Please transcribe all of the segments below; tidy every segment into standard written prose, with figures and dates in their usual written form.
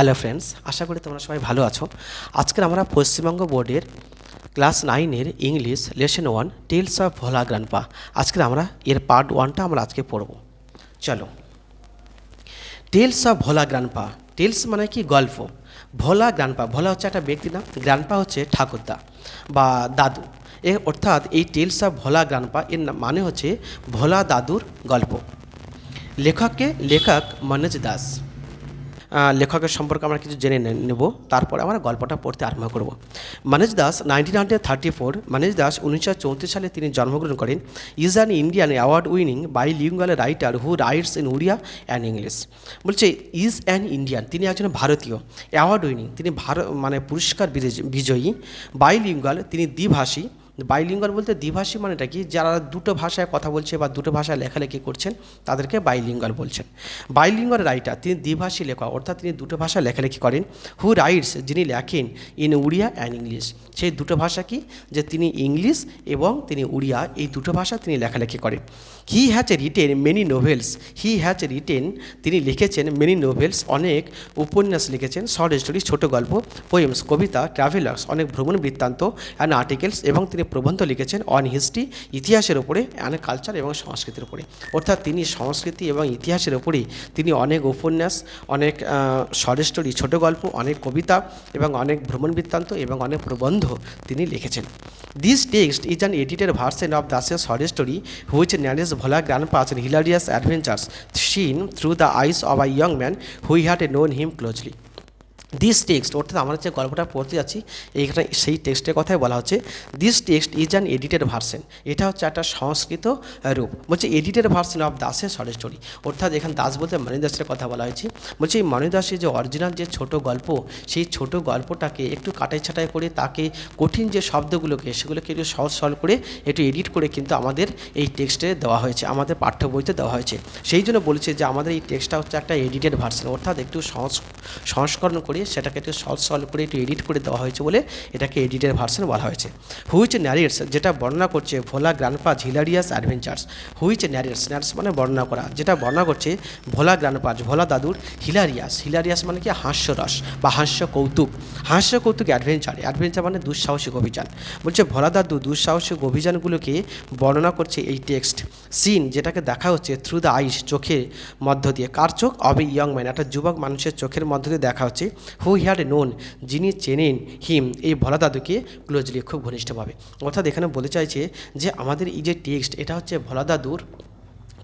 Hello friends, আশা করি তোমরা সবাই ভালো আছো। আজকের আমরা পশ্চিমবঙ্গ বোর্ডের ক্লাস 9-এর English lesson 1 tales of Bhola grandpa আজকে আমরা এর পার্ট 1টা আমরা আজকে পড়ব। চলো, tales of Bhola grandpa. Tales মানে কি? গল্প। ভোলা গ্র্যান্ডপা, ভোলা হচ্ছে একটা ব্যক্তির নাম, গ্র্যান্ডপা হচ্ছে ঠাকুরদা বা দাদু। অর্থাৎ এই টেলস অফ ভোলা গ্র্যান্ডপা এর মানে হচ্ছে ভোলা দাদুর গল্প। লেখক মনোজ দাস। লেখকের সম্পর্কে আমরা কিছু জেনে নেব, তারপরে আমরা গল্পটা পড়তে আরম্ভ করব। মনোজ দাস 1934, মনোজ দাস 1934 সালে তিনি জন্মগ্রহণ করেন। Is an Indian award winning bilingual writer who writes in Odia and English. বলছে ইজ অ্যান ইন্ডিয়ান, তিনি একজন ভারতীয়। অ্যাওয়ার্ড উইনিং, তিনি পুরস্কার বিজয়ী। বাইলিঙ্গুয়াল, তিনি দ্বিভাষী। বাইলিঙ্গুয়াল বলতে দ্বিভাষী মানেটা কি? যারা দুটো ভাষায় কথা বলছে বা দুটো ভাষায় লেখালেখি করছেন তাদেরকে বাইলিঙ্গুয়াল বলছেন। বাইলিঙ্গুয়াল রাইটার, তিনি দ্বিভাষী লেখক, অর্থাৎ তিনি দুটো ভাষায় লেখালেখি করেন। হু রাইটস, যিনি লেখেন ইন উড়িয়া অ্যান্ড ইংলিশ। সেই দুটো ভাষা কি? যে তিনি ইংলিশ এবং তিনি উড়িয়া, এই দুটো ভাষা তিনি লেখালেখি করেন। He has written many novels. তিনি লিখেছেন মেনি নোভেলস, অনেক উপন্যাস লিখেছেন। শর্ট স্টোরি, ছোট গল্প। পোয়েমস, কবিতা। ট্রাভেলার্স, অনেক ভ্রমণ বৃত্তান্ত। অ্যান্ড আর্টিকেলস, এবং তিনি প্রবন্ধ লিখেছেন অন হিস্ট্রি, ইতিহাসের ওপরে। অ্যান্ড কালচার, এবং সংস্কৃতির উপরে। অর্থাৎ তিনি সংস্কৃতি এবং ইতিহাসের ওপরে তিনি অনেক উপন্যাস, অনেক শর্ট স্টোরি, ছোট গল্প, অনেক কবিতা এবং অনেক ভ্রমণ বৃত্তান্ত এবং অনেক প্রবন্ধ তিনি লিখেছেন। This text is an edited version of দাসের short story which narrates Bhola grandpa's hilarious adventures seen through the eyes of a young man who had known him closely. This text, অর্থাৎ আমরা যে গল্পটা পড়তে যাচ্ছি এইখানে সেই টেক্সটের কথাই বলা হচ্ছে। This text is an edited version, এটা হচ্ছে একটা সংস্কৃত রূপ। বলছে এডিটেড ভার্সন অফ দাসের শর্ট স্টোরি, অর্থাৎ এখানে দাস বলতে মণি দাসের কথা বলা হয়েছে। বলছে এই মণি দাসের যে অরিজিনাল যে ছোট গল্প, সেই ছোট গল্পটাকে একটু কাটাই ছাটাই করে তাকে কঠিন যে শব্দগুলোকে সেগুলোকে একটু সহজ সরল করে একটু এডিট করে কিন্তু আমাদের এই টেক্সটে দেওয়া হয়েছে, আমাদের পাঠ্য বইতে দেওয়া হয়েছে। সেই জন্য বলেছে যে আমাদের এই টেক্সটটা হচ্ছে একটা এডিটেড ভার্সন, অর্থাৎ একটু সংস্করণ করে সেটাকে একটু সলভ করে একটু এডিট করে দেওয়া হয়েছে বলে এটাকে এডিটেড ভার্সন বলা হয়েছে। হুইচ ন্যারেটস, যেটা বর্ণনা করছে Bhola grandpa's hilarious adventures. Which narrates, narrates মানে বর্ণনা করা, যেটা বর্ণনা করছে ভোলা গ্র্যান্ডপাস, ভোলা দাদুর হিলারিয়াস মানে কি? হাস্যরস বা হাস্য কৌতুক অ্যাডভেঞ্চার মানে দুঃসাহসিক অভিযান। বলছে ভোলা দাদু দুঃসাহসিক অভিযানগুলোকে বর্ণনা করছে এই টেক্সট। সিন, যেটাকে দেখা হচ্ছে থ্রু দ্য আইস, চোখের মধ্য দিয়ে। কার চোখ? অব এ ইয়ং ম্যান, একটা যুবক মানুষের চোখের মধ্য দিয়ে দেখা হচ্ছে। হু হ্যাড নোন, যিনি চেনেন হিম, এই ভোলা দাদুকে ক্লোজলি, খুব ঘনিষ্ঠভাবে। অর্থাৎ এখানে বলতে চাইছে যে আমাদের এই যে টেক্সট, এটা হচ্ছে ভোলা দাদুর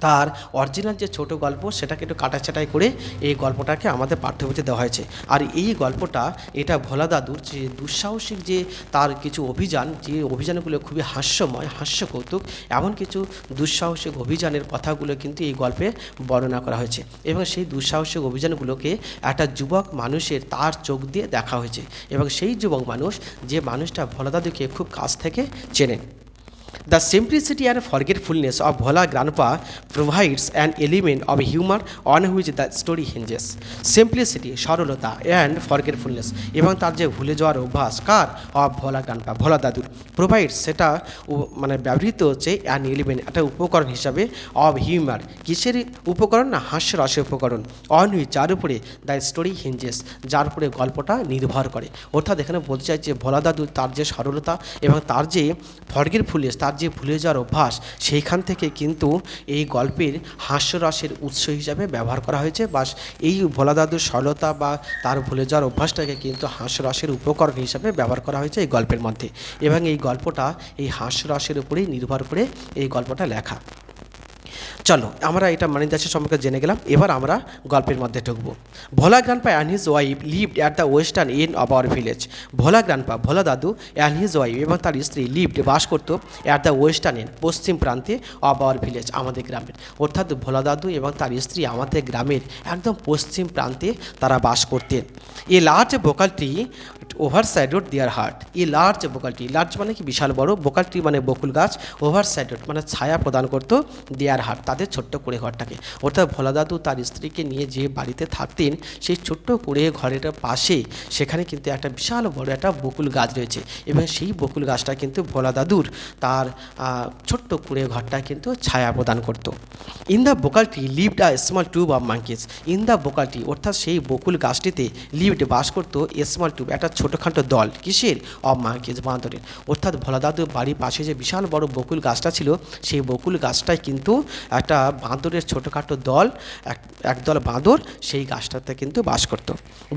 তার অরিজিনাল যে ছোট গল্প সেটাকে একটু কাটাছাটাই করে এই গল্পটাকে আমাদের পাঠ্যবইতে দেওয়া হয়েছে। আর এই গল্পটা, এটা ভোলা দাদুর যে দুঃসাহসিক যে তার কিছু অভিযান, যে অভিযানগুলো খুবই হাস্যময়, হাস্য কৌতুক, এমন কিছু দুঃসাহসিক অভিযানের কথাগুলো কিন্তু এই গল্পে বর্ণনা করা হয়েছে। এবং সেই দুঃসাহসিক অভিযানগুলোকে একটা যুবক মানুষের তার চোখ দিয়ে দেখা হয়েছে, এবং সেই যুবক মানুষ, যে মানুষটা ভোলা দাদুকে খুব কাছ থেকে চেনেন। The simplicity and forgetfulness of Bhola Grandpa provides an element of humor on which the story hinges. Simplicity, সরলতা, and forgetfulness, এবং তার যে ভুলে যাওয়ার অভ্যাস, কার? অফ ভোলা গ্র্যান্ডপা, ভোলা দাদুর। প্রোভাইডস, সেটা মানে ব্যবহৃত হচ্ছে অ্যান এলিমেন্ট, একটা উপকরণ হিসাবে। অফ হিউমার, কিসের উপকরণ? না, হাস্যরসের উপকরণ। অন হুইচ, যার উপরে দ্য স্টোরি হিঞ্জেস, যার উপরে গল্পটা নির্ভর করে। অর্থাৎ এখানে বলতে চাইছে ভোলা দাদু তার যে সরলতা এবং তার যে ফরগেটফুলনেস, তার যে ভুলে যাওয়ার অভ্যাস, সেইখান থেকে কিন্তু এই গল্পের হাস্যরসের উৎস হিসাবে ব্যবহার করা হয়েছে। বা এই ভোলা দাদুর সরলতা বা তার ভুলে যাওয়ার অভ্যাসটাকে কিন্তু হাস্যরসের উপকরণ হিসাবে ব্যবহার করা হয়েছে এই গল্পের মধ্যে। এবং এই গল্পটা এই হাস্যরসের উপরেই নির্ভর করে এই গল্পটা লেখা। চলো, আমরা এটা মণি দাসের সম্পর্কে জেনে গেলাম, এবার আমরা গল্পের মধ্যে ঢুকবো। Bhola grandpa and his wife lived at the western end of our village. Bhola grandpa, Bhola দাদু, অ্যান্ড হিজ ওয়াইফ, এবং তার স্ত্রী, লিভড, বাস করতো, অ্যাট দ্য ওয়েস্টার্ন এন্ড, পশ্চিম প্রান্তে, অফ আওয়ার ভিলেজ, আমাদের গ্রামের। অর্থাৎ ভোলা দাদু এবং তার স্ত্রী আমাদের গ্রামের একদম পশ্চিম প্রান্তে তারা বাস করতেন। A large vocal tree overshadowed their hut. A large vocal tree, large মানে কি বিশাল বড়, বোকাল ট্রি মানে বকুল গাছ, ওভারশ্যাডোড মানে ছায়া প্রদান করতো দেয়ার হার্ট তাদের ছোট্ট কুড়ে ঘরটাকে। অর্থাৎ ভোলা দাদু তার স্ত্রীকে নিয়ে যে বাড়িতে থাকতেন সেই ছোট্ট কুড়ে ঘরের পাশে সেখানে কিন্তু একটা বিশাল বড় একটা বকুল গাছ রয়েছে এবং সেই বকুল গাছটা কিন্তু ভোলা দাদুর তার ছোট্ট কুড়ে ঘরটা কিন্তু ছায়া প্রদান করত। In the vocal tree lived a small tube of monkeys. In the vocal tree অর্থাৎ সেই বকুল গাছটিতে লিভড বাস করত এ স্মল টিউব একটা ছোটোখাটো দল, কিসের? অফ মাঙ্কিস, বাঁদরের। অর্থাৎ ভোলা দাদুর বাড়ির পাশে যে বিশাল বড় বকুল গাছটা ছিল সেই বকুল গাছটায় কিন্তু একটা বাঁদরের ছোটোখাটো দল, একদল বাঁদর সেই গাছটাতে কিন্তু বাস করত।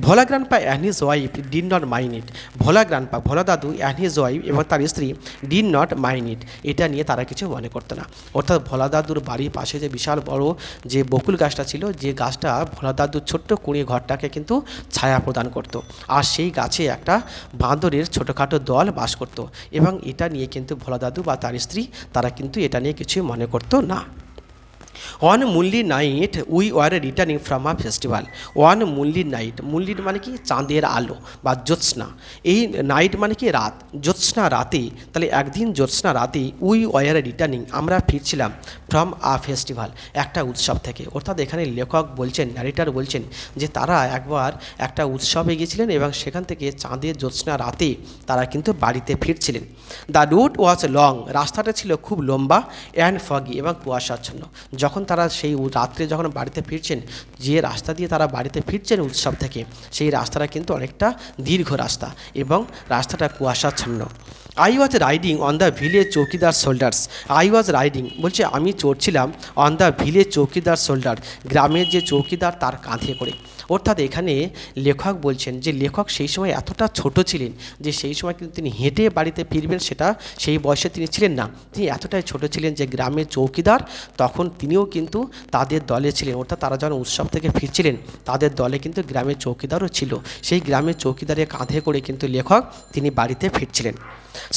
Bhola grandpa and his wife did not mind it. Bhola grandpa, Bhola দাদু অ্যান্ড হিজ ওয়াইফ এবং তার স্ত্রী ডিড নট মাইন্ড ইট, এটা নিয়ে তারা কিছু মনে করতো না। অর্থাৎ ভোলা দাদুর বাড়ির পাশে যে বিশাল বড় যে বকুল গাছটা ছিল, যে গাছটা ভোলা দাদুর ছোট্ট কুঁড়ি ঘরটাকে কিন্তু ছায়া প্রদান করত, আর সেই গাছে একটা বাঁদরের ছোটোখাটো দল বাস করত এবং এটা নিয়ে কিন্তু ভোলা দাদু বা তার স্ত্রী তারা কিন্তু এটা নিয়ে কিছু মনে করতো না। One moonlit night we were returning from a festival. One moonlit night, moonlit মানে কি চাঁদের আলো বা জ্যোৎস্না, এই নাইট মানে কি রাত, জ্যোৎস্না রাতে, তাহলে একদিন জ্যোৎস্না রাতে উই ওয়ার রিটার্নিং আমরা ফিরছিলাম ফ্রম আ ফেস্টিভ্যাল একটা উৎসব থেকে। অর্থাৎ এখানে লেখক বলছেন, ন্যারেটার বলছেন যে তারা একবার একটা উৎসবে গিয়েছিলেন এবং সেখান থেকে চাঁদের জ্যোৎস্না রাতে তারা কিন্তু বাড়িতে ফিরছিলেন। দ্য রুট ওয়াজ লং, রাস্তাটা ছিল খুব লম্বা, অ্যান্ড ফগি এবং কুয়াশাচ্ছন্ন। যখন তারা সেই রাত্রে যখন বাড়িতে ফিরছেন, যে রাস্তা দিয়ে তারা বাড়িতে ফিরছেন উৎসব থেকে, সেই রাস্তাটা কিন্তু অনেকটা দীর্ঘ রাস্তা এবং রাস্তাটা কুয়াশাচ্ছন্ন। I was riding on the village chowkidar shoulders. I was riding বলছে আমি চড়ছিলাম on the village chowkidar shoulder, গ্রামের যে চৌকিদার তার কাঁধে করে। অর্থাৎ এখানে লেখক বলছেন যে লেখক সেই সময় এতটা ছোট ছিলেন যে সেই সময় কিন্তু তিনি হেঁটে বাড়িতে ফিরবেন সেটা সেই বয়সে তিনি ছিলেন না। তিনি এতটাই ছোট ছিলেন যে গ্রামের চৌকিদার তখন তিনিও কিন্তু তাদের দলে ছিলেন। অর্থাৎ তারা যখন উৎসব থেকে ফিরছিলেন তাদের দলে কিন্তু গ্রামের চৌকিদারও ছিল। সেই গ্রামের চৌকিদারের কাঁধে করে কিন্তু লেখক তিনি বাড়িতে ফিরছিলেন।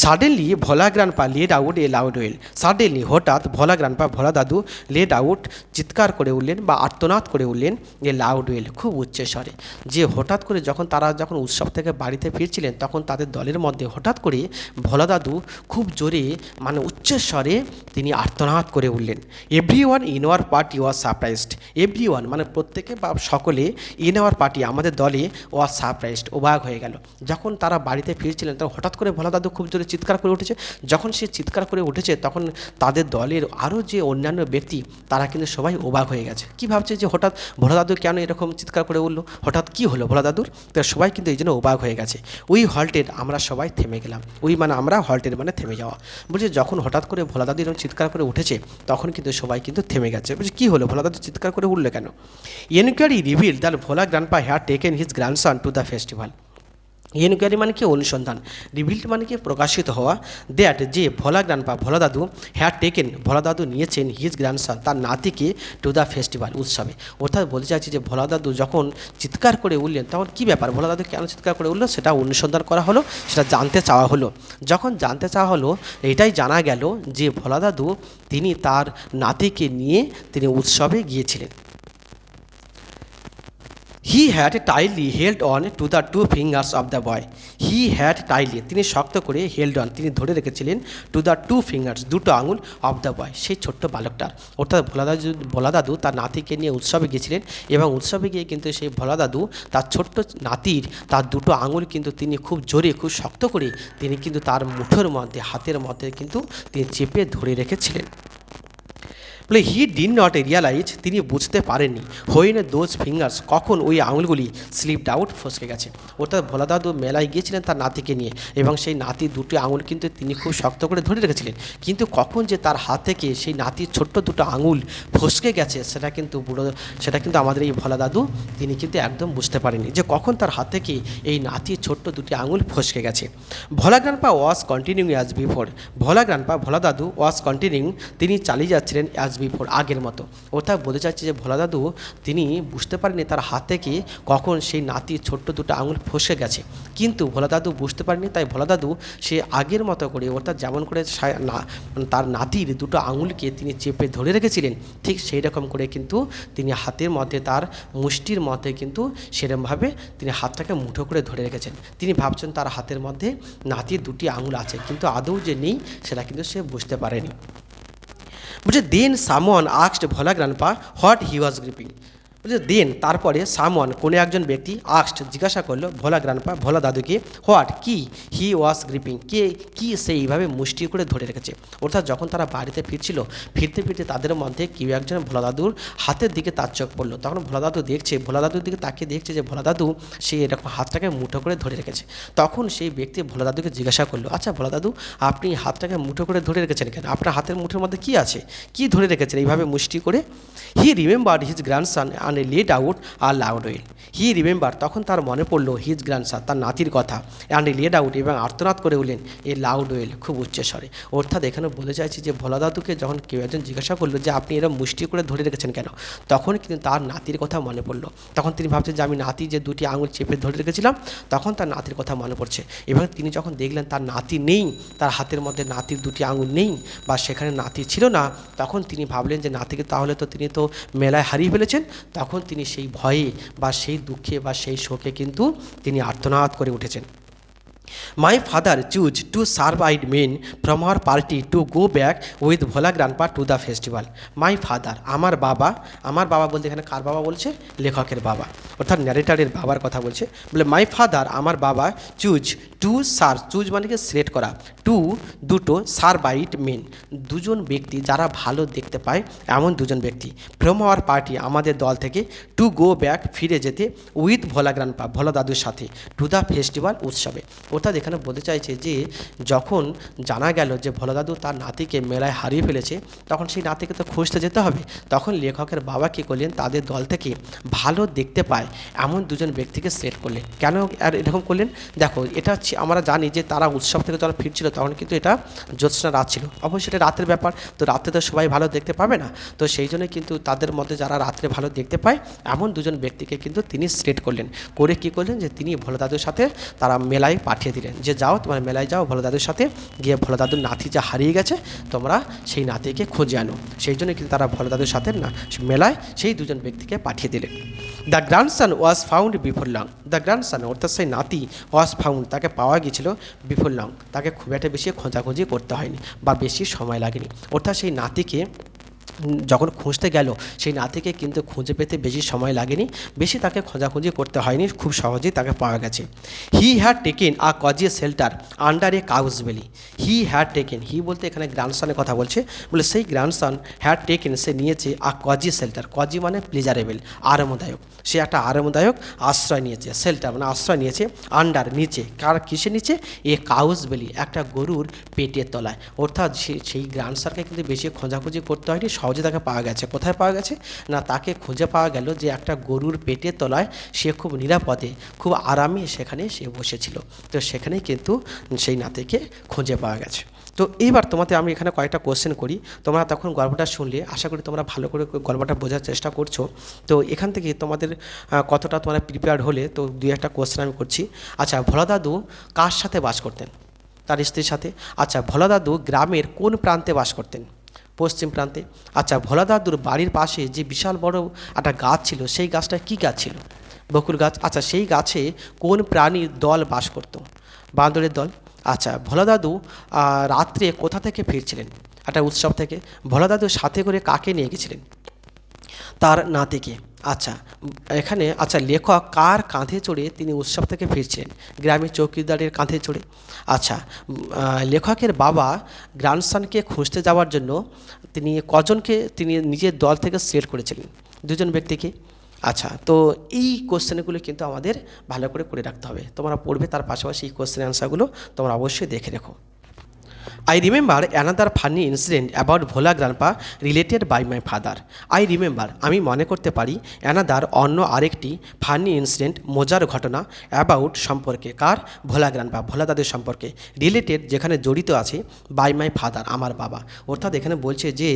Suddenly Bhola grandpa let out a loud wail. Suddenly হঠাৎ ভোলা গ্র্যান্ডপা, ভোলা দাদু লেড আউট চিৎকার করে উঠলেন বা আর্তনাদ করে উঠলেন এ লাউড ওয়েল, খুব উচ্চস্বরে। যে হঠাৎ করে তারা যখন উৎসব থেকে বাড়িতে ফিরছিলেন তখন তাদের দলের মধ্যে হঠাৎ করে ভোলা দাদু খুব জোরে মানে উচ্চস্বরে তিনি আর্তনাদ করে উঠলেন। Every one in our party was surprised. Every one মানে প্রত্যেকে বা সকলে, ইন আওয়ার পার্টি আমাদের দলে ওয়াজ সারপ্রাইজড অবাক হয়ে গেল। যখন তারা বাড়িতে ফিরছিলেন তখন হঠাৎ করে ভোলা দাদু খুব জোরে চিৎকার করে উঠেছে। যখন সে চিৎকার করে উঠেছে তখন তাদের দলের আরও যে অন্যান্য ব্যক্তি তারা কিন্তু সবাই অবাক হয়ে গেছে। কী ভাবছে যে হঠাৎ ভোলা দাদু কেন এরকম চিৎকার করে উঠলো, হঠাৎ কী হলো ভোলা দাদুর? তো সবাই কিন্তু এই জন্য অবাক হয়ে গেছে। উই হল্টেড, আমরা সবাই থেমে গেলাম। উই মানে আমরা, হল্টেড মানে থেমে যাওয়া। বলছে যখন হঠাৎ করে ভোলা দাদু এরকম চিৎকার করে উঠেছে তখন কিন্তু সবাই কিন্তু থেমে গেছে। বলছে কী হলো, ভোলা দাদু চিৎকার করে উঠলো কেন? Enquiry reveal that Bhola grandpa had taken his grandson to the festival. Enquiry মানে কি অনুসন্ধান, রিভিল্ড মানে কি প্রকাশিত হওয়া, দ্যাট যে ভোলা গ্র্যান্ডপা ভোলা দাদু হ্যাড টেকেন ভোলা দাদু নিয়েছেন হিজ গ্র্যান্ডসন তার নাতিকে টু দ্য ফেস্টিভ্যাল উৎসবে। অর্থাৎ বলতে চাইছি যে ভোলা দাদু যখন চিৎকার করে উঠলেন তখন কী ব্যাপার, ভোলা দাদু কেন চিৎকার করে উঠলো সেটা অনুসন্ধান করা হলো, সেটা জানতে চাওয়া হলো। যখন জানতে চাওয়া হলো এটাই জানা গেল যে ভোলা দাদু তিনি তার নাতিকে নিয়ে তিনি উৎসবে গিয়েছিলেন। He had tightly held on to the two fingers of the boy. He had tightly তিনি শক্ত করে হেল্ড অন তিনি ধরে রেখেছিলেন টু দ্য টু ফিঙ্গার্স দুটো আঙুল অফ দ্য বয় সেই ছোট্ট বালকটার। অর্থাৎ ভোলা দাদু তার নাতিকে নিয়ে উৎসবে গিয়েছিলেন এবং উৎসবে গিয়ে কিন্তু সেই ভোলা দাদু তার ছোট্ট নাতির তার দুটো আঙুল কিন্তু তিনি খুব জোরে খুব শক্ত করে তিনি কিন্তু তার মুঠোর মধ্যে হাতের মধ্যে কিন্তু তিনি চেপে ধরে রেখেছিলেন। বলে হি ডিড নট রিয়ালাইজ তিনি বুঝতে পারেননি হোয়েন দোজ ফিঙ্গার্স কখন ওই আঙুলগুলি স্লিপড আউট ফসকে গেছে। অর্থাৎ ভোলা দাদু মেলায় গিয়েছিলেন তার নাতিকে নিয়ে এবং সেই নাতির দুটি আঙুল কিন্তু তিনি খুব শক্ত করে ধরে রেখেছিলেন, কিন্তু কখন যে তার হাত থেকে সেই নাতির ছোট্ট দুটো আঙুল ফসকে গেছে সেটা কিন্তু আমাদের এই ভোলা দাদু তিনি কিন্তু একদম বুঝতে পারেননি যে কখন তার হাত থেকে এই নাতির ছোট্ট দুটি আঙুল ফসকে গেছে। Bhola grandpa was continuing as before. Bhola grandpa Bhola দাদু ওয়াজ কন্টিনিউইং তিনি চালিয়ে যাচ্ছিলেন অ্যাজ বিফোর, আগের মতো। অর্থাৎ বলতে চাচ্ছি যে ভোলা দাদু তিনি বুঝতে পারেনি তার হাত থেকে কখন সেই নাতির ছোট্ট দুটো আঙুল ফসে গেছে, কিন্তু ভোলা দাদু বুঝতে পারেনি, তাই ভোলা দাদু সে আগের মতো করে অর্থাৎ যেমন করে তার নাতির দুটো আঙুলকে তিনি চেপে ধরে রেখেছিলেন, ঠিক সেই রকম করে কিন্তু তিনি হাতের মধ্যে তার মুষ্টির মধ্যে কিন্তু সেরকমভাবে তিনি হাতটাকে মুঠো করে ধরে রেখেছেন। তিনি ভাবছেন তার হাতের মধ্যে নাতির দুটি আঙুল আছে, কিন্তু আদৌ যে নেই সেটা কিন্তু সে বুঝতে পারেনি। বলছে then someone asked Bhola grandpa what he was gripping. বলছে দেন তারপরে সামওয়ান কোনো একজন ব্যক্তি আস্কড জিজ্ঞাসা করলো ভোলা গ্র্যান্ডপা ভোলা দাদুকে হোয়াট কি হি ওয়াজ গ্রিপিং, কি সে এইভাবে মুষ্টি করে ধরে রেখেছে। অর্থাৎ যখন তারা বাড়িতে ফিরছিল, ফিরতে ফিরতে তাদের মধ্যে কেউ একজন ভোলা দাদুর হাতের দিকে তার চোখ পড়লো। তখন ভোলা দাদু দেখছে, ভোলা দাদুর দিকে তাকিয়ে দেখছে যে ভোলা দাদু সে এরকম হাতটাকে মুঠো করে ধরে রেখেছে। তখন সেই ব্যক্তি ভোলা দাদুকে জিজ্ঞাসা করলো, আচ্ছা ভোলা দাদু আপনি হাতটাকে মুঠো করে ধরে রেখেছেন কেন? আপনার হাতের মুঠোর মধ্যে কি আছে, কি ধরে রেখেছেন এইভাবে মুষ্টি করে? He remembered his grandson and let out a loud wail. He remember তখন তার মনে পড়লো হিজ গ্র্যান্ডসন তার নাতির কথা, অ্যান্ড লেড আউট এবং আর্তনাদ করে বললেন এ লাউড ওয়েল, খুব উচ্চস্বরে। অর্থাৎ এখানে বলতে চাইছি যে ভোলা দাদুকে যখন কেউ একজন জিজ্ঞাসা করলো যে আপনি এরকম মুষ্টি করে ধরে রেখেছেন কেন, তখন কিন্তু তার নাতির কথা মনে পড়লো। তখন তিনি ভাবছেন যে আমি নাতি যে দুটি আঙুল চেপে ধরে রেখেছিলাম, তখন তার নাতির কথা মনে পড়ছে। এবং তিনি যখন দেখলেন তার নাতি নেই, তার হাতের মধ্যে নাতির দুটি আঙুল নেই বা সেখানে নাতি ছিল না, তখন তিনি ভাবলেন যে নাতিকে তাহলে তো তিনি তো মেলায় হারিয়ে ফেলেছেন। তখন তিনি সেই ভয়ে বা সেই দুঃখে বা সেই শোকে কিন্তু তিনি আর্তনাদ করে উঠেছেন। My father chose to survived men from our party to go back with Bhola grandpa to the festival. My father, আমার বাবা বলতে এখানে কার বাবা বলছে? লেখকের বাবা, অর্থাৎ ন্যারেটারের বাবার কথা বলছে। বলে মাই ফাদার, আমার বাবা, চুজ মানে কি সিলেক্ট করা, টু দুটো সারবাইট মেন দুজন ব্যক্তি যারা ভালো দেখতে পায় এমন দুজন ব্যক্তি, ফ্রম আওয়ার পার্টি আমাদের দল থেকে, টু গো ব্যাক ফিরে যেতে, উইথ ভোলা গ্র্যান্ডপা ভোলা দাদুর সাথে, টু দ্য ফেস্টিভ্যাল উৎসবে। অর্থাৎ এখানে বলতে চাইছে যে যখন জানা গেল যে ভোলা দাদু তার নাতিকে মেলায় হারিয়ে ফেলেছে, তখন সেই নাতিকে তো খুঁজতে যেতে হবে। তখন লেখকের বাবা কী করলেন, তাদের দল থেকে ভালো দেখতে পায় এমন দুজন ব্যক্তিকে সিলেক্ট করলেন। কেন আর এরকম করলেন? দেখো এটা আমরা জানি যে তারা উৎসব থেকে যখন ফিরছিল তখন কিন্তু এটা জ্যোৎস্না রাত ছিল, অবশ্যই এটা রাতের ব্যাপার, তো রাত্রে তো সবাই ভালো দেখতে পাবে না, তো সেই জন্য কিন্তু তাদের মধ্যে যারা রাত্রে ভালো দেখতে পায় এমন দুজন ব্যক্তিকে কিন্তু তিনি সিলেক্ট করলেন। করে কী করলেন যে তিনি ভোলা দাদুর সাথে তারা মেলায় পাঠিয়ে দিলেন যে যাও তোমার মেলায় যাও, ভোলা দাদুর সাথে গিয়ে ভোলা দাদুর নাতি যা হারিয়ে গেছে তোমরা সেই নাতিকে খুঁজে আনো। সেই জন্য কিন্তু তারা ভোলা দাদুর সাথে না মেলায় সেই দুজন ব্যক্তিকে পাঠিয়ে দিলেন। The grandson was found before long, the grandson অর্থাৎ সেই নাতি ওয়াজ ফাউন্ড তাকে পাওয়া গিয়েছিল বিফোর লং, তাকে খুব একটা বেশি খোঁজাখুঁজি করতে হয়নি বা বেশি সময় লাগেনি। অর্থাৎ সেই নাতিকে যখন খুঁজতে গেল সেই নাতিকে কিন্তু খুঁজে পেতে বেশি সময় লাগেনি, বেশি তাকে খোঁজাখুঁজি করতে হয়নি, খুব সহজেই তাকে পাওয়া গেছে। He had taken a cosy shelter under a cow's belly, he had taken, হি বলতে এখানে গ্র্যান্ডসনের কথা বলছে, বলে সেই গ্র্যান্ডসন হ্যাড টেকেন সে নিয়েছে আ কজি শেল্টার, কজি মানে প্লেজারেবল, আরামদায়ক, সে একটা আরামদায়ক আশ্রয় নিয়েছে, শেল্টার মানে আশ্রয় নিয়েছে, আন্ডার নিচে, কার কিসে নিচে? এ কাউজ বেলি একটা গরুর পেটের তলায়। অর্থাৎ সেই গ্র্যান্ডসনকে কিন্তু বেশি খোঁজাখুঁজি করতে হয়নি, সহজে তাকে পাওয়া গেছে। কোথায় পাওয়া গেছে না, তাকে খুঁজে পাওয়া গেল যে একটা গরুর পেটের তলায় সে খুব নিরাপদে খুব আরামে সেখানে সে বসেছিল, তো সেখানেই কিন্তু সেই নাতিকে খুঁজে পাওয়া গেছে। তো এইবার তোমাদের আমি এখানে কয়েকটা কোশ্চেন করি, তোমরা তখন গল্পটা শুনলে আশা করি তোমরা ভালো করে গল্পটা বোঝার চেষ্টা করছো। তো এখান থেকে তোমাদের কতটা তোমরা প্রিপেয়ার্ড হলে, তো দুই একটা কোশ্চেন আমি করছি। আচ্ছা, ভোলা দাদু কার সাথে বাস করতেন? তার স্ত্রীর সাথে। আচ্ছা, ভোলা দাদু গ্রামের কোন প্রান্তে বাস করতেন? পশ্চিম প্রান্তে। আচ্ছা, ভোলা দাদুর বাড়ির পাশে যে বিশাল বড় একটা গাছ ছিল, সেই গাছটা কী গাছ ছিল? বকুল গাছ। আচ্ছা, সেই গাছে কোন প্রাণীর দল বাস করত? বাঁদরের দল। আচ্ছা, ভোলা দাদু রাত্রে কোথা থেকে ফিরছিলেন? একটা উৎসব থেকে। ভোলা দাদু সাথে করে কাকে নিয়ে গেছিলেন? তার নাতিকে। আচ্ছা, এখানে আচ্ছা লেখক কার কাঁধে চড়ে তিনি উৎসব থেকে ফিরছিলেন? গ্রামের চৌকিদারের কাঁধে চড়ে। আচ্ছা, লেখকের বাবা গ্র্যান্ডসনকে খুঁজতে যাওয়ার জন্য তিনি কজনকে তিনি নিজের দল থেকে সিলেক্ট করেছিলেন? দুজন ব্যক্তিকে। আচ্ছা, তো এই কোশ্চেনগুলো কিন্তু আমাদের ভালো করে রাখতে হবে, তোমরা পড়বে, তার পাশাপাশি এই কোশ্চেন অ্যান্সারগুলো তোমরা অবশ্যই দেখে রেখো। I remember another funny incident about Bhola Grandpa related by my father. I remember আমি মনে করতে পারি অ্যানাদার অন্য আরেকটি ফানি ইনসিডেন্ট মজার ঘটনা অ্যাবাউট সম্পর্কে কার ভোলা গ্রান্ডপা ভোলা দাদের সম্পর্কে রিলেটেড যেখানে জড়িত আছে বাই মাই ফাদার আমার বাবা। অর্থাৎ এখানে বলছে যে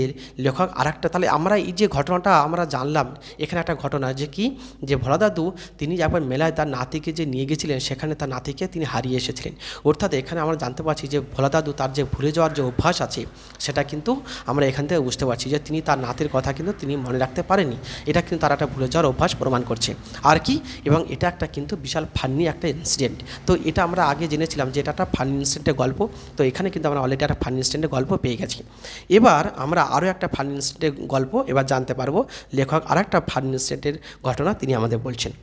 লেখক আরেকটা, তাহলে আমরা এই যে ঘটনাটা আমরা জানলাম এখানে একটা ঘটনা যে কি যে ভোলা দাদু তিনি একবার মেলায় তার নাতিকে যে নিয়ে গেছিলেন সেখানে তার নাতিকে তিনি হারিয়ে এসেছিলেন। অর্থাৎ এখানে আমরা জানতে পারছি যে ভোলা দাদু তার যে ভুলে যাওয়ার যে অভ্যাস আছে সেটা কিন্তু আমরা এখান থেকে বুঝতে পারছি যে তিনি তার নাতির কথা কিন্তু তিনি মনে রাখতে পারেনি, এটা কিন্তু তার একটা ভুলে যাওয়ার অভ্যাস প্রমাণ করছে আর কি। এবং এটা একটা কিন্তু বিশাল ফান্নি একটা ইনসিডেন্ট। তো এটা আমরা আগে জেনেছিলাম যে এটা একটা ফান্নি ইনসিডেন্টের গল্প, তো এখানে কিন্তু আমরা অলরেডি একটা ফান্নি ইনসিডেন্টের গল্প পেয়ে গেছি। এবার আমরা আরও একটা ফান্নি ইনসিডেন্টের গল্প এবার জানতে পারবো, লেখক আর একটা ফান্নি ইনসিডেন্টের ঘটনা তিনি আমাদের বলছেন।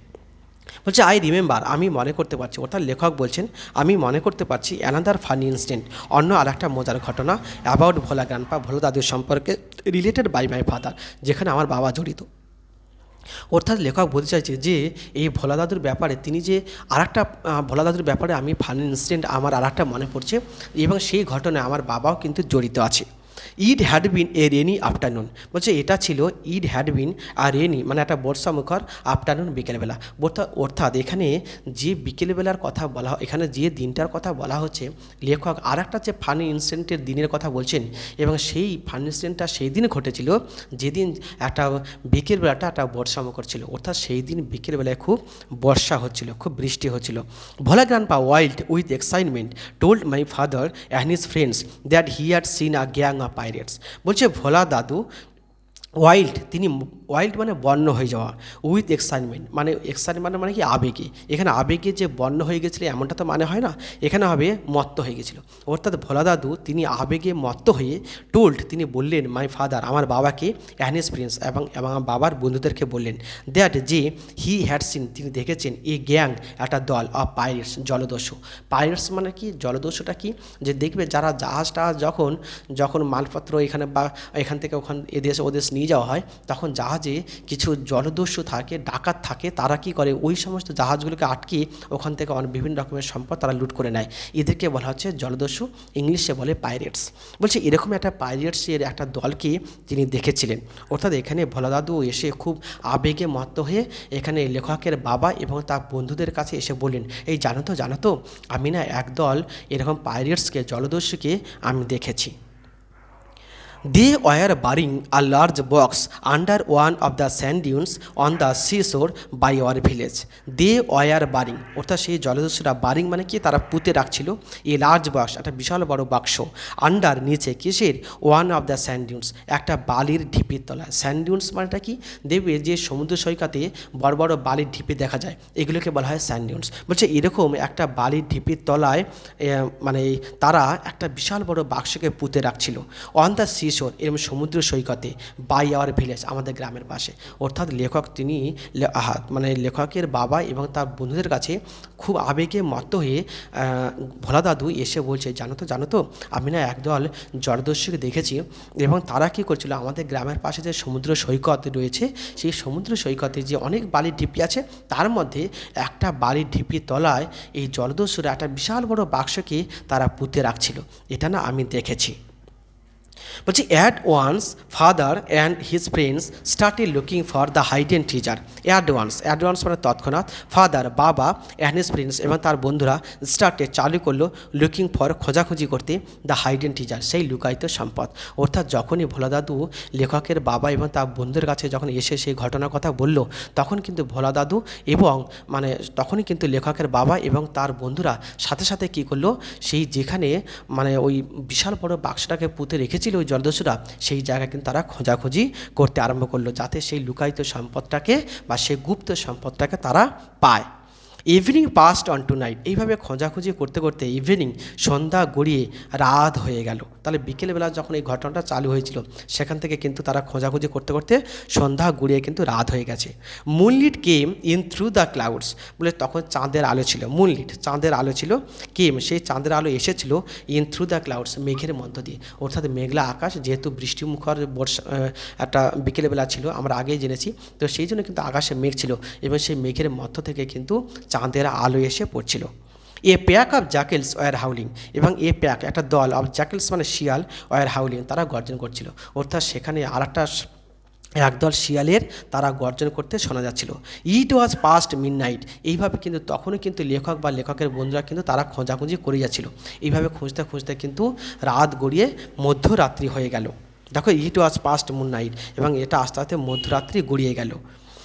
বলছে আই রিমেম্বার আমি মনে করতে পারছি, অর্থাৎ লেখক বলছেন আমি মনে করতে পারছি অ্যানাদার ফানি ইনসিডেন্ট অন্য আর একটা মজার ঘটনা অ্যাবাউট ভোলা গ্রান্ডপা ভোলা দাদুর সম্পর্কে রিলেটেড বাই মাই ফাদার, যেখানে আমার বাবা জড়িত। অর্থাৎ লেখক বলতে চাইছে যে এই ভোলা দাদুর ব্যাপারে তিনি যে আর একটা ভোলা দাদুর ব্যাপারে আমি ফানি ইনসিডেন্ট আমার আর একটা মনে পড়ছে এবং সেই ঘটনায় আমার বাবাও কিন্তু জড়িত আছে। It had been a rainy afternoon, বলছে এটা ছিল ইট হ্যাড বিন আর রেনি মানে একটা বর্ষামুখর আফটারনুন বিকেলবেলা। অর্থাৎ এখানে যে বিকেলবেলার কথা বলা এখানে যে দিনটার কথা বলা হচ্ছে লেখক আর একটা যে ফানি ইনসিডেন্টের দিনের কথা বলছেন এবং সেই ফানি ইনসিডেন্টটা সেই দিন ঘটেছিল যেদিন একটা বিকেলবেলাটা একটা বর্ষামুখর ছিল। অর্থাৎ সেই দিন বিকেলবেলায় খুব বর্ষা হচ্ছিল, খুব বৃষ্টি হচ্ছিল। Bhola grandpa wild with excitement told my father and his friends that he had seen a gang of pirates. বলছে ভোলা দাদু ওয়াইল্ড, তিনি ওয়াইল্ড মানে বন্য হয়ে যাওয়া, উইথ এক্সাইটমেন্ট মানে কি আবেগে, এখানে আবেগে যে বন্য হয়ে গেছিলো এমনটা তো মানে হয় না, এখানে হবে মত্ত হয়ে গেছিলো। অর্থাৎ ভোলা দাদু তিনি আবেগে মত্ত হয়ে টোল্ড তিনি বললেন মাই ফাদার আমার বাবাকে অ্যান্ড হিজ ফ্রেন্ডস এবং আমার বাবার বন্ধুদেরকে বললেন দ্যাট যে হি হ্যাড সিন তিনি দেখেছেন এ গ্যাং একটা দল অফ পাইরেটস জলদস্যু। পাইরেটস মানে কি জলদস্যুটা কি যে দেখবে যারা জাহাজটা যখন মালপত্র এখানে বা এখান থেকে এদেশ ওদেশ নিয়ে যাওয়া হয় তখন জাহাজে কিছু জলদস্যু থাকে, ডাকাত থাকে, তারা কি করে ওই সমস্ত জাহাজগুলোকে আটকে ওখান থেকে বিভিন্ন রকমের সম্পদ তারা লুট করে নেয়, এদেরকে বলা হচ্ছে জলদস্যু, ইংলিশে বলে পাইরেটস। বলছে এরকম একটা পাইরেটসের একটা দলকে তিনি দেখেছিলেন। অর্থাৎ এখানে ভোলা দাদু এসে খুব আবেগে মত্ত হয়ে এখানে লেখকের বাবা এবং তার বন্ধুদের কাছে এসে বললেন এই জানো তো আমি না একদল এরকম পাইরেটসকে জলদস্যুকে আমি দেখেছি। They were burying a large box under one of the sand dunes on the seashore by our village. They were burying, অর্থাৎ সেই জলদস্যুরা বারিং মানে কি তারা পুঁতে রাখছিল এই লার্জ বক্স একটা বিশাল বড় বাক্স আন্ডার নিচে কিসের one of the sand dunes একটা বালির ঢিপির তলায়। স্যান্ড ডিউন্স মানেটা কি দেখবে যে সমুদ্র সৈকতে বড় বড় বালির ঢিপি দেখা যায় এগুলোকে বলা হয় স্যান্ড ডিউন্স। বলছে এরকম একটা বালির ঢিপির তলায় মানে তারা একটা বিশাল বড় বাক্সকে পুঁতে রাখছিল অন দ্য সিশোর এরকম সমুদ্র সৈকতে বাই আওয়ার ভিলেজ আমাদের গ্রামের পাশে। অর্থাৎ লেখক তিনি মানে লেখকের বাবা এবং তার বন্ধুদের কাছে খুব আবেগে মত্ত হয়ে ভোলা দাদু এসে বলছে জানো তো আমি না একদল জলদস্যুকে দেখেছি এবং তারা কী করছিল আমাদের গ্রামের পাশে যে সমুদ্র সৈকত রয়েছে সেই সমুদ্র সৈকতে যে অনেক বালির ঢিপি আছে তার মধ্যে একটা বালির ঢিপির তলায় এই জলদস্যুরা একটা বিশাল বড় বাক্সকে তারা পুঁতে রাখছিল, এটা না আমি দেখেছি। বলছি at once father and his friends started looking for the hidden treasure. Advance মানে তৎক্ষণাৎ ফাদার বাবা অ্যান্ড হিজ ফ্রেন্ডস এবং তার বন্ধুরা স্টার্টেড চালু করলো লুকিং ফর খোঁজাখুঁজি করতে দ্য হাইডেন ট্রেজার সেই লুকায়িত সম্পদ। অর্থাৎ যখনই ভোলা দাদু লেখকের বাবা এবং তার বন্ধুদের কাছে যখন এসে সেই ঘটনার কথা বলল তখন কিন্তু ভোলা দাদু এবং মানে তখনই কিন্তু লেখকের বাবা এবং তার বন্ধুরা সাথে সাথে কী করলো সেই যেখানে মানে ওই বিশাল বড় বাক্সটাকে পুঁতে রেখেছিল ওই জলদস্যুরা সেই জায়গায় কিন্তু তারা খোঁজাখুঁজি করতে আরম্ভ করলো যাতে সেই লুকায়িত সম্পদটাকে বা সেই গুপ্ত সম্পদটাকে তারা পায়। Evening passed on to night, এইভাবে খোঁজাখুঁজি করতে করতে ইভিনিং সন্ধ্যা গড়িয়ে রাত হয়ে গেল। তাহলে বিকেলবেলা যখন এই ঘটনাটা চালু হয়েছিল সেখান থেকে কিন্তু তারা খোঁজাখুঁজি করতে করতে সন্ধ্যা গড়িয়ে কিন্তু রাত হয়ে গেছে। Moonlit came in through the clouds, বলে তখন চাঁদের আলো ছিল, মুনলিট চাঁদের আলো ছিল, কেম সেই চাঁদের আলো এসেছিল ইন থ্রু দ্য ক্লাউডস মেঘের মধ্য দিয়ে। অর্থাৎ মেঘলা আকাশ যেহেতু বৃষ্টিমুখর বর্ষা একটা বিকেলবেলা ছিল আমরা আগেই জেনেছি, তো সেই জন্য কিন্তু আকাশে মেঘ ছিল এবং সেই মেঘের মধ্য থেকে কিন্তু চাঁদের আলো এসে পড়ছিল। A pack of jackals were howling, এবং এ প্যাক একটা দল অফ জ্যাকেলস মানে শিয়াল, ওয়ার হাউলিং তারা গর্জন করছিল, অর্থাৎ সেখানে আর একটা একদল শিয়ালের তারা গর্জন করতে শোনা যাচ্ছিল। ইট ওয়াজ পাস্ট মিডনাইট, এইভাবে কিন্তু তখনও কিন্তু লেখক বা লেখকের বন্ধুরা কিন্তু তারা খোঁজাখুঁজি করে যাচ্ছিল, এইভাবে খুঁজতে খুঁজতে কিন্তু রাত গড়িয়ে মধ্যরাত্রি হয়ে গেল। দেখো ইট ওয়াজ পাস্ট মুন নাইট, এবং এটা আস্তে আস্তে মধ্যরাত্রি গড়িয়ে গেল।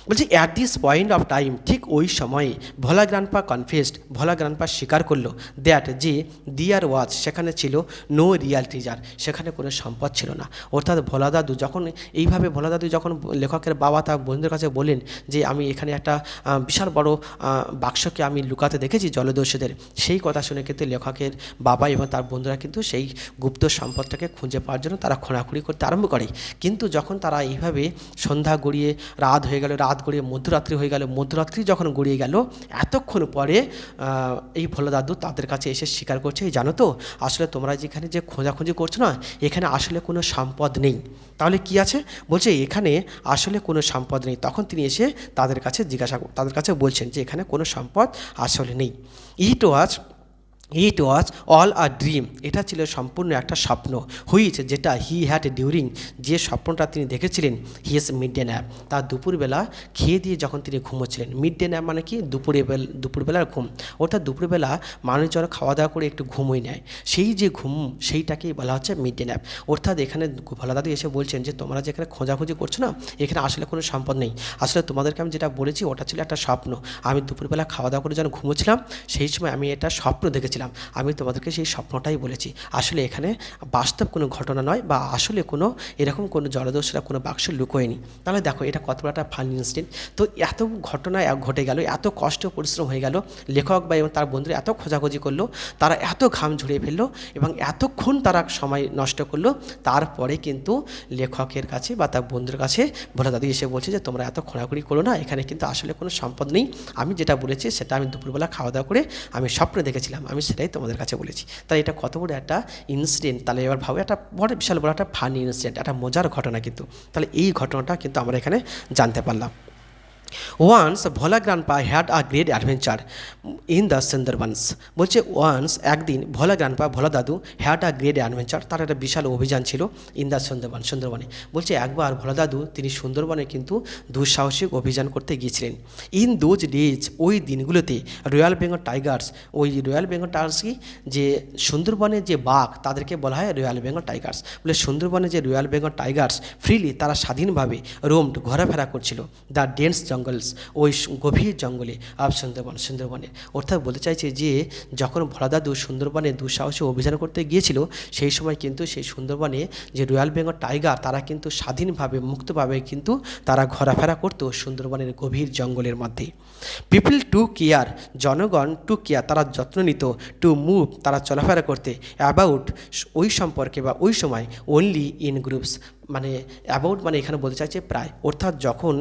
বলছি at this point of time, ঠিক ওই সময়ে ভোলা গ্রান্ডপা কনফেসড, ভোলা গ্রান্ডপা স্বীকার করলো দ্যাট যে দিয়ার ওয়াজ, সেখানে ছিল নো রিয়াল ট্রিজার, সেখানে কোনো সম্পদ ছিল না। অর্থাৎ ভোলা দাদু যখন এইভাবে ভোলা দাদু যখন লেখকের বাবা তার বন্ধুদের কাছে বলেন যে আমি এখানে একটা বিশাল বড় বাক্সকে আমি লুকাতে দেখেছি জলদস্যুদের, সেই কথা শুনে কিন্তু লেখকের বাবা এবং তার বন্ধুরা কিন্তু সেই গুপ্ত সম্পদটাকে খুঁজে পাওয়ার জন্য তারা খোঁড়াখুঁড়ি করতে আরম্ভ করে। কিন্তু যখন তারা এইভাবে সন্ধ্যা গড়িয়ে রাত হয়ে গেল, রাত গড়িয়ে মধ্যরাত্রি হয়ে গেল, মধ্যরাত্রি যখন গড়িয়ে গেল, এতক্ষণ পরে এই ভোলা দাদু তাদের কাছে এসে স্বীকার করছে, জানো তো আসলে তোমরা যেখানে যে খোঁজাখুঁজি করছো না, এখানে আসলে কোনো সম্পদ নেই। তাহলে কি আছে? বলছে এখানে আসলে কোনো সম্পদ নেই। তখন তিনি এসে তাদের কাছে বলছেন যে এখানে কোনো সম্পদ আসলে নেই। ইট ওয়াজ অল আ ড্রিম, এটা ছিল সম্পূর্ণ একটা স্বপ্ন। হুইচ, যেটা হি হ্যাড ডিউরিং, যে স্বপ্নটা তিনি দেখেছিলেন হিজ মিড ডে ন্যাপ, তার দুপুরবেলা খেয়ে দিয়ে যখন তিনি ঘুমোচ্ছিলেন। মিড ডে ন্যাপ মানে কি? দুপুরবেলার ঘুম, অর্থাৎ দুপুরবেলা মানুষজন খাওয়া দাওয়া করে একটু ঘুমোই নেয়, সেই যে ঘুম সেইটাকেই বলা হচ্ছে মিড ডে ন্যাপ। অর্থাৎ এখানে ভোলা দাদু এসে বলছেন যে তোমরা যেখানে খোঁজাখুঁজি করছো না, এখানে আসলে কোনো সম্পদ নেই। আসলে তোমাদেরকে আমি যেটা বলেছি ওটা ছিল একটা স্বপ্ন। আমি দুপুরবেলা খাওয়া দাওয়া করে যখন ঘুমোচ্ছিলাম সেই সময় আমি এটা স্বপ্ন দেখেছিলাম, আমি তোমাদেরকে সেই স্বপ্নটাই বলেছি। আসলে এখানে বাস্তব কোনো ঘটনা নয়, বা আসলে কোনো এরকম কোনো জলদস্যুরা কোনো বাক্স লুকোয়নি। তাহলে দেখো এটা কত বড় একটা ফানি ইনসিডেন্ট। তো এত ঘটনা ঘটে গেল, এত কষ্ট পরিশ্রম হয়ে গেল, লেখক বা এবং তার বন্ধুরা এত খোঁজাখুঁজি করলো, তারা এত ঘাম ঝরিয়ে ফেললো এবং এতক্ষণ তারা সময় নষ্ট করলো। তারপরে কিন্তু লেখকের কাছে বা তার বন্ধুর কাছে ভোলা দাদু এসে বলছে যে তোমরা এত খোঁড়াখুড়ি করো না, এখানে কিন্তু আসলে কোনো সম্পদ নেই। আমি যেটা বলেছি সেটা আমি দুপুরবেলা খাওয়া দাওয়া করে আমি স্বপ্ন দেখেছিলাম, আমি সেটাই তোমাদের কাছে বলেছি। তাই এটা কত বড় একটা ইনসিডেন্ট। তাহলে এবার ভাবো একটা বড় বিশাল বড় একটা ফানি ইনসিডেন্ট, একটা মজার ঘটনা কিন্তু। তাহলে এই ঘটনাটা কিন্তু আমরা এখানে জানতে পারলাম। Once Bhola grandpa had a great adventure in the Sundarbans. বলছে ওয়ান্স একদিন ভোলা গ্রান্ডপা ভোলা দাদু হ্যাড আ গ্রেট অ্যাডভেঞ্চার, তার একটা বিশাল অভিযান ছিল ইন দ্য সুন্দরবনে। বলছে একবার ভোলা দাদু তিনি সুন্দরবনে কিন্তু দুঃসাহসিক অভিযান করতে গিয়েছিলেন। ইন দোজ ডেজ, ওই দিনগুলোতে রয়্যাল বেঙ্গল টাইগার্স, ওই রয়্যাল বেঙ্গল টাইগার্স কি, যে সুন্দরবনে যে বাঘ তাদেরকে বলা হয় রয়্যাল বেঙ্গল টাইগার্স। বলে সুন্দরবনে যে রয়্যাল বেঙ্গল টাইগার্স ফ্রিলি তারা স্বাধীনভাবে রোমড ঘোরাফেরা করছিল দ্য ডেন্স জঙ্গলস, ওই গভীর জঙ্গলে অফ সুন্দরবনে। অর্থাৎ বলতে চাইছে যে যখন ভোলা দাদু সুন্দরবনে দুঃসাহসী অভিযান করতে গিয়েছিল সেই সময় কিন্তু সেই সুন্দরবনে যে রয়্যাল বেঙ্গল টাইগার তারা কিন্তু স্বাধীনভাবে মুক্তভাবে কিন্তু তারা ঘোরাফেরা করতো সুন্দরবনের গভীর জঙ্গলের মধ্যে। পিপল টু কেয়ার, জনগণ টু কেয়ার তারা যত্ন নিত, টু মুভ তারা চলাফেরা করতে, অ্যাবাউট ওই সম্পর্কে বা ওই সময়, অনলি ইন গ্রুপস মানে অ্যাবাউট মানে এখানে বলতে চাইছে প্রায়, অর্থাৎ যখন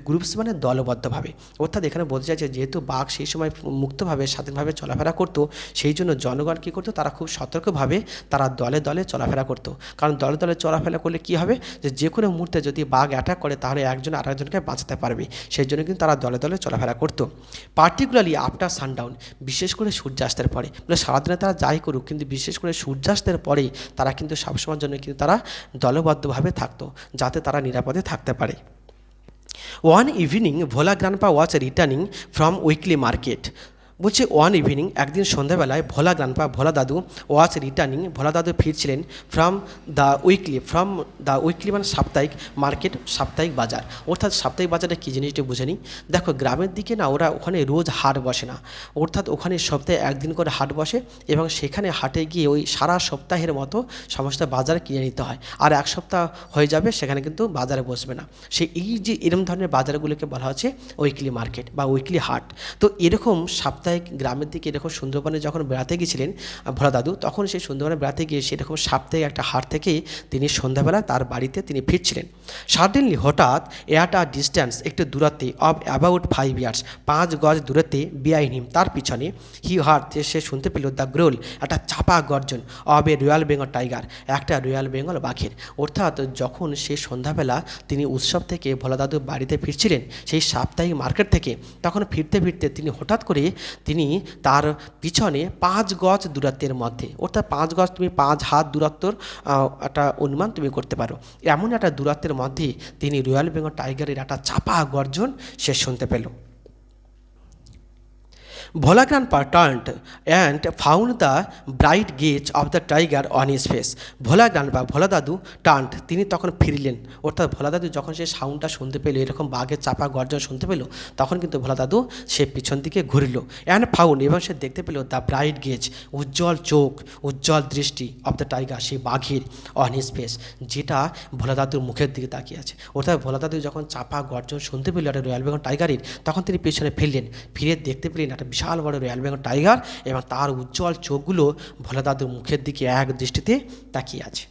গ্রুপস মানে দলবদ্ধভাবে। অর্থাৎ এখানে বলতে চাইছে যেহেতু বাঘ সেই সময় মুক্তভাবে স্বাধীনভাবে চলাফেরা করতো, সেই জন্য জনগণ কী করতো, তারা খুব সতর্কভাবে তারা দলে দলে চলাফেরা করতো। কারণ দলে দলে চলাফেরা করলে কী হবে, যে কোনো মুহূর্তে যদি বাঘ অ্যাটাক করে তাহলে একজন আরেকজনকে বাঁচাতে পারবে, সেই জন্য কিন্তু তারা দলে দলে চলাফেরা করতো। পার্টিকুলারলি আফটার সানডাউন, বিশেষ করে সূর্যাস্তের পরে। মানে সারাদিনে তারা যাই করুক কিন্তু বিশেষ করে সূর্যাস্তের পরেই তারা কিন্তু সবসময়ের জন্য কিন্তু তারা দলবদ্ধভাবে থাকতো, যাতে তারা নিরাপদে থাকতে পারে। One evening Bhola grandpa was returning from weekly market. বলছে ওয়ান ইভিনিং একদিন সন্ধ্যাবেলায় ভোলা গ্রান্ডপা ভোলা দাদু ওয়াজ রিটার্নিং, ভোলা দাদু ফিরছিলেন ফ্রম দ্য উইকলি মানে সাপ্তাহিক মার্কেট, সাপ্তাহিক বাজার। অর্থাৎ সাপ্তাহিক বাজারে কী জিনিসটি বুঝে নিই। দেখো গ্রামের দিকে না ওরা ওখানে রোজ হাট বসে না, অর্থাৎ ওখানে সপ্তাহে একদিন করে হাট বসে এবং সেখানে হাটে গিয়ে ওই সারা সপ্তাহের মতো সমস্ত বাজার কিনে নিতে হয়। আর এক সপ্তাহ হয়ে যাবে সেখানে কিন্তু বাজারে বসবে না। এই যে এরকম ধরনের বাজারগুলোকে বলা হচ্ছে উইকলি মার্কেট বা উইকলি হাট। তো এরকম সাপ্তাহিক গ্রামের দিকে এরকম সুন্দরবনে যখন বেড়াতে গিয়েছিলেন ভোলা দাদু, তখন সেই সুন্দরবনে বেড়াতে গিয়ে সেরকম সাপ্তাহিক একটা হাট থেকে তিনি সন্ধ্যাবেলা তার বাড়িতে তিনি ফিরছিলেন। সাডেনলি হঠাৎ এট আ ডিস্ট্যান্স, একটু দূরত্বে, অব অ্যাবাউট 5 ইয়ার্স 5 গজ দূরত্বে, বিহাইন্ড হিম তার পিছনে, হি হার্ড সে শুনতে পেল দ্য গ্রোল একটা চাপা গর্জন, of a royal Bengal tiger একটা রয়্যাল বেঙ্গল বাঘের। অর্থাৎ যখন সে সন্ধ্যাবেলা তিনি উৎসব থেকে ভোলা দাদু বাড়িতে ফিরছিলেন সেই সাপ্তাহিক মার্কেট থেকে, তখন ফিরতে ফিরতে তিনি হঠাৎ করে তিনি তার পিছনে 5 গজ দূরত্বের মধ্যে, অর্থাৎ 5 গজ তুমি 5 হাত দূরত্বর একটা অনুমান তুমি করতে পারো, এমন একটা দূরত্বের মধ্যে তিনি রয়্যাল বেঙ্গল টাইগারের একটা চাপা গর্জন সে শুনতে পেল। Bhola Grandpa turned and found the bright gaze of the tiger on his face. Bhola grandpa, Bhola দাদু টার্ন্ড, তিনি তখন ফিরলেন, অর্থাৎ ভোলা দাদু যখন সে সাউন্ডটা শুনতে পেল, এরকম বাঘের চাপা গর্জন শুনতে পেল, তখন কিন্তু ভোলা দাদু সে পিছন দিকে ঘুরল। অ্যান্ড ফাউন্ড, এবং সে দেখতে পেল দ্য ব্রাইট গেজ, উজ্জ্বল চোখ, উজ্জ্বল দৃষ্টি অফ দ্য টাইগার, সেই বাঘের, অন হিজ ফেস, যেটা ভোলা দাদুর মুখের দিকে তাকিয়ে আছে। অর্থাৎ ভোলা দাদু যখন চাপা গর্জন শুনতে পেল একটা রয়্যাল বেঙ্গল টাইগারের, তখন তিনি পেছনে ফিরলেন, ফিরে দেখতে পেলেন একটা বিশাল বড় রয়্যাল বেঙ্গল টাইগার এবং তার উজ্জ্বল চোখগুলো ভোলা দাদুর মুখের দিকে এক দৃষ্টিতে তাকিয়ে আছে।